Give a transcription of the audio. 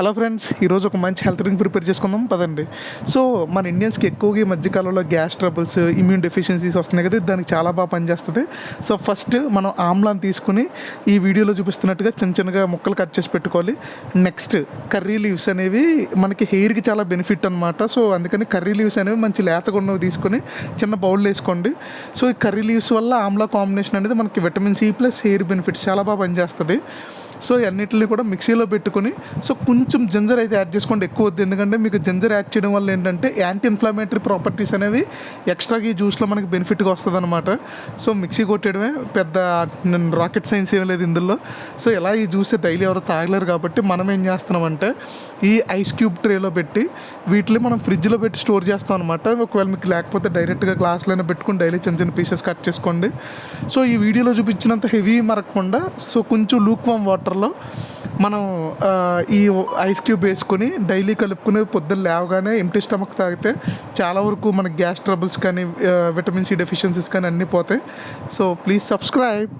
Hello friends, ఈరోజు ఒక మంచి హెల్త్ డ్రింక్ ప్రిపేర్ చేసుకుందాం పదండి. సో మన ఇండియన్స్కి ఎక్కువగా ఈ మధ్యకాలంలో గ్యాస్ ట్రబుల్స్, ఇమ్యూన్ డెఫిషియన్సీస్ వస్తున్నాయి కదా, దానికి చాలా బాగా పనిచేస్తుంది. సో ఫస్ట్ మనం ఆమ్లాన్ని తీసుకుని ఈ వీడియోలో చూపిస్తున్నట్టుగా చిన్న చిన్నగా ముక్కలు కట్ చేసి పెట్టుకోవాలి. నెక్స్ట్ కర్రీ లీవ్స్ అనేవి మనకి హెయిర్కి చాలా బెనిఫిట్ అనమాట. సో అందుకని కర్రీ లీవ్స్ అనేవి మంచి లేతగా ఉన్నవి తీసుకొని చిన్న బౌల్ వేసుకోండి. సో ఈ కర్రీ లీవ్స్ వల్ల ఆమ్లా కాంబినేషన్ అనేది మనకి vitamin C plus hair benefits చాలా బాగా పనిచేస్తుంది. సో అన్నిటిని కూడా మిక్సీలో పెట్టుకుని సో కొంచెం జింజర్ అయితే యాడ్ చేసుకోండి, ఎక్కువ వద్దు. ఎందుకంటే మీకు జింజర్ యాడ్ చేయడం వల్ల ఏంటంటే యాంటీ ఇన్ఫ్లమేటరీ ప్రాపర్టీస్ అనేవి ఎక్స్ట్రాగా ఈ జ్యూస్లో మనకి బెనిఫిట్గా వస్తుంది అనమాట. సో మిక్సీ కొట్టేయడమే, పెద్ద రాకెట్ సైన్స్ ఏం లేదు ఇందులో. సో ఇలా ఈ జ్యూస్ డైలీ ఎవరు తాగలేరు కాబట్టి మనం ఏం చేస్తున్నామంటే ఈ ఐస్ క్యూబ్ ట్రేలో పెట్టి వీటిని మనం ఫ్రిడ్జ్లో పెట్టి స్టోర్ చేస్తాం అనమాట. ఒకవేళ మీకు లేకపోతే డైరెక్ట్గా గ్లాస్లోనే పెట్టుకుని డైలీ చిన్న చిన్న పీసెస్ కట్ చేసుకోండి. సో ఈ వీడియోలో చూపించినంత హెవీ మరగకుండా సో కొంచెం లూక్ వామ్ వాటర్లో మనం ఈ ఐస్ క్యూబ్ వేసుకొని డైలీ కలుపుకుని పొద్దున్న లేవగానే ఎంప్టీ స్టమక్ తాగితే చాలా వరకు మనకి గ్యాస్ ట్రబుల్స్ కానీ విటమిన్ సి డెఫిషియన్సీస్ కానీ అన్నీ పోతాయి. So please subscribe.